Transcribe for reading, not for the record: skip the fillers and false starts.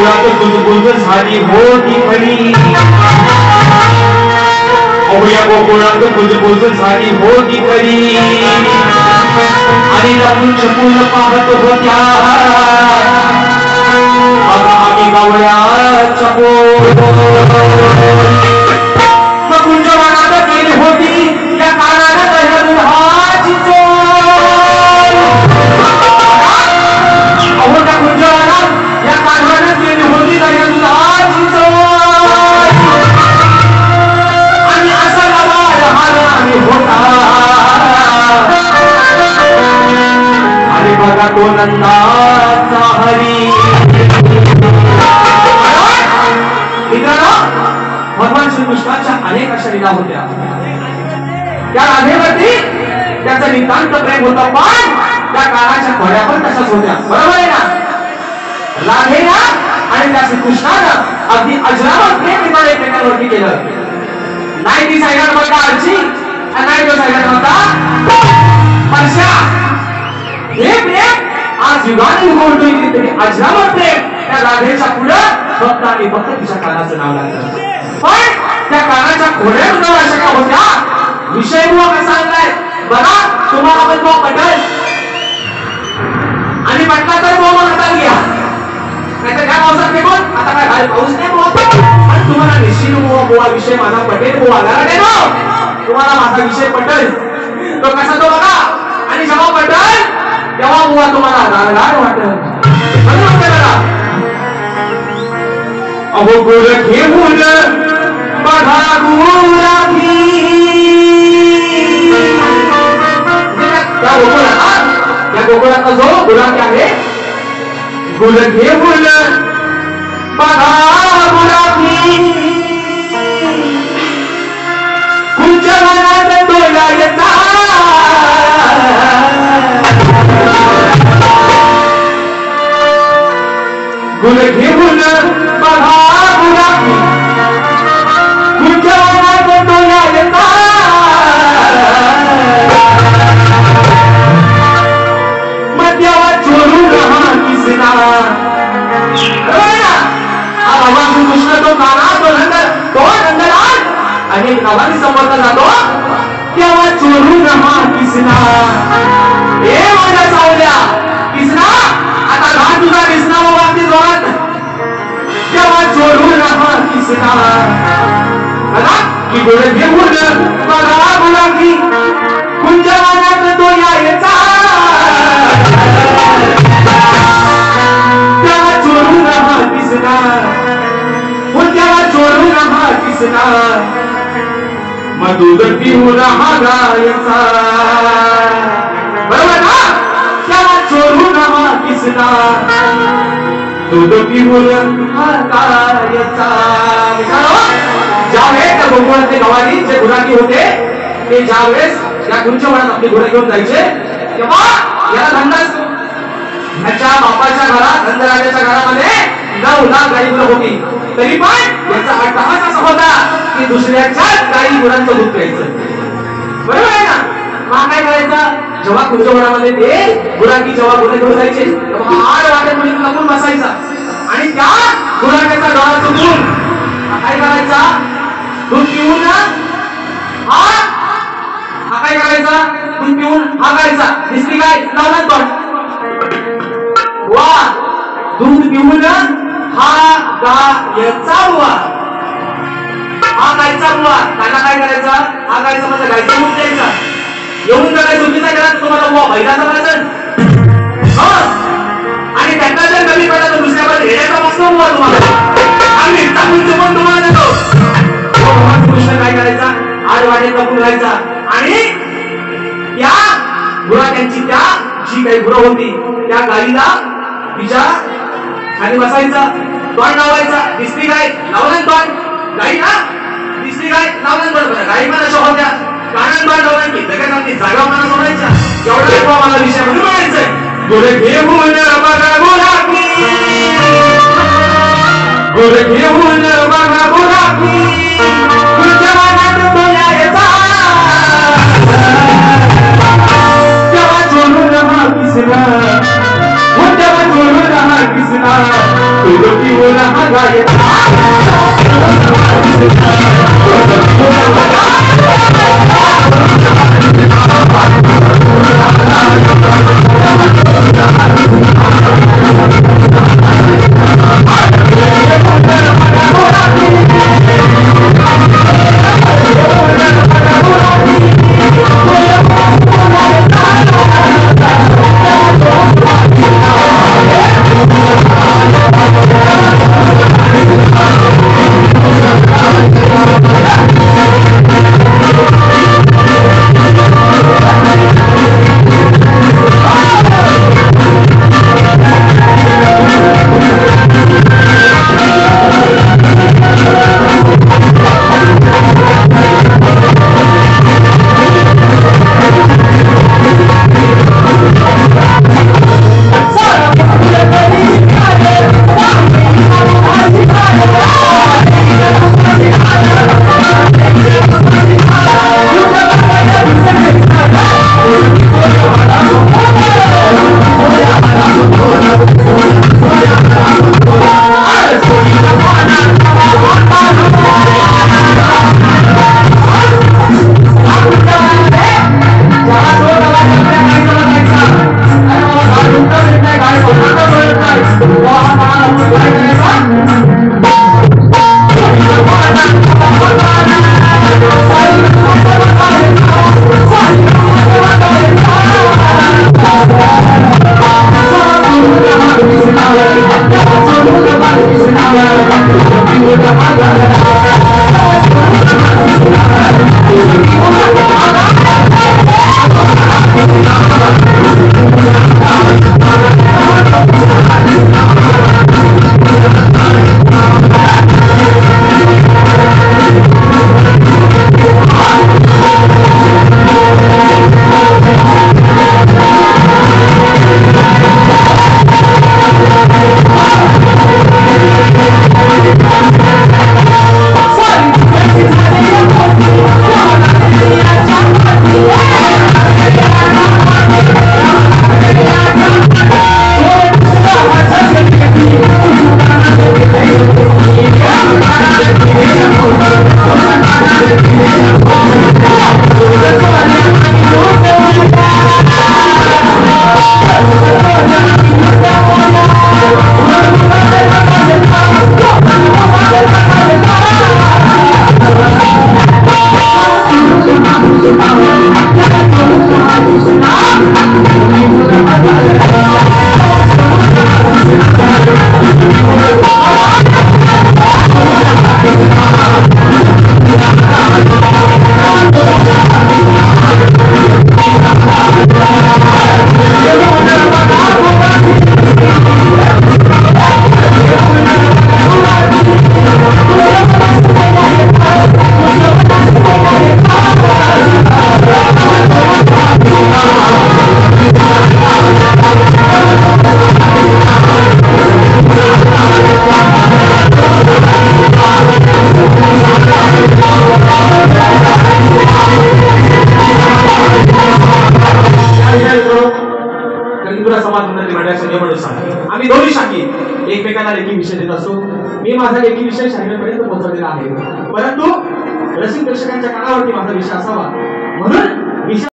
गोकुळात कुजबुज झाली होती खरी या गोकुळात कुजबुज झाली होती खरी आणि लपून छपून पाहत होत्या आम्ही गावळ्याच्या कुंज वनात गेली होती या कानाला दह्याची चोर अहो त्या कुंज वनात या कानाला गेली होती दह्याची चोर आणि असा लबाड हाल आम्ही होता आणि बघा तो नंदाचा हरी भगवान श्रीकृष्णाच्या अनेक अशा लीला होत्या त्या राधेवरती त्याचं नितांत प्रेम होतं पण त्या काळाच्या घोड्या पण तशाच होत्या बरोबर आहे ना राधेला आणि त्या श्रीकृष्णानं अगदी अजरामर प्रेम इतर एकमेकांवरती केलं नाही ती सायकल म्हणता आरची आणि नाही तो सायकल म्हणता परशा हे प्रेम आज युगाने उगवतोय तरी अजरामर प्रेम त्या राधेच्या पुढं फक्त आणि फक्त तिच्या कानाचं नाव लागलं पण त्या कानाच्या घोड्यावर अशा का होत्या विषय हुआ कसा आणलाय बघा तुम्हाला पण तो पटेल आणि म्हटला तर तो मग आता घ्या नाहीतर काय पावसात फेकून आता काय घाल पाऊस नाही पण तुम्हाला निश्चित बुवा विषय माझा पटेल बुवा तुम्हाला माझा विषय पटेल तो कसा तो बघा आणि जेव्हा पटेल तेव्हा बुवा तुम्हाला गारगार वाटेल अहो गोर घेऊन बघा गुराखी त्या गोकुळाचा जो गुराखी आहे गुर घेऊन बघा गुराखी कुंज वनात डोला येता गुर घेऊन बघा गुराखी कुंज वनात डोला येता मध्यावा चोरून हा किसना हा भगवान श्रीकृष्ण तो काना तो नंदलाल आणि नावाने संबोधला जातो तेव्हा चोरून हा किसना हे माझ्या सावल्या किसना आता घाट तुझा किसना बाबा ती जोरात तेव्हा चोरून हा किसना बघा की गोळे घेऊन बघा गुलाबी कुंज वनात तो यायचा तेव्हा चोरून हा किसना तेव्हा चोरून हा किसना मग दूध पिऊन हा गायचा बरोबर ना तेव्हा चोरून हा किसना दूध पिऊन हा गायचा ज्यावेळेस त्या गोकुळातले गवारी जे गुराखी होते ते ज्यावेळेस या कुंज वनात आपले घोडे घेऊन जायचे तेव्हा याला धंदा असतो याच्या बापाच्या घरात नंदराजाच्या घरामध्ये 9 लाख गाई गुरं होती तरी पण याचा अट्टहास असा होता की दुसऱ्याच्याच गाई गुरांचं दूध प्यायचं बरोबर आहे ना मग काय करायचं जेव्हा कुंज वनामध्ये ते गुराखी जेव्हा घोडे घेऊन जायचे तेव्हा आड वाटे मुली लपून बसायचा आणि त्या गुराख्याचा डोळा चुकून काय करायचा दूध पिऊन हा काय करायचा दूध पिऊन हा करायचा दिसली काय लावला तोंड वा दूध पिऊन हा गायचा बुवा हा गायचा बुवा त्याला काय करायचा हा गायचा म्हणजे गायचा दूध द्यायचा येऊन जर चुकीचा केला तर तुम्हाला बुवा बैलाचा करायचं आणि त्यांना जर कमी पडला तर दुसऱ्याकडे हेड्याचा बसतो बुवा तुम्हाला आम्ही टाकून चुकून तुम्हाला देतो कृष्ण काय करायचा आड वाटे कपून राहायचा आणि त्या गुराख्यांची त्या जी काही गुरं होती त्या गाईला तिच्या खाली बसायचा तोंड लावायचा दिसली गाय लावलं तोंड गाई ना दिसली गाय लावलं बरोबर गाई पण अशा होत्या कानात तोंड लावलं की जगासाठी जागा मला सोडायच्या एवढा मला विषय म्हणून म्हणायचंय गुर घेऊन बघा गुराखी गुर घेऊन बघा गुराखी कुंज वनात डोला येता तेव्हा चोरून हा किसना तेव्हा चोरून हा किसना दूध पिऊन समाज उन्नती मंडळाच्या नियमानुसार आम्ही दोन्ही शाखी एकमेकांना लेखी विषय देत असतो. मी माझा लेखी विषय शाळेपर्यंत पोहोचवलेला आहे, परंतु रसिक दर्शकांच्या कानावरती माझा विषय असावा म्हणून विषय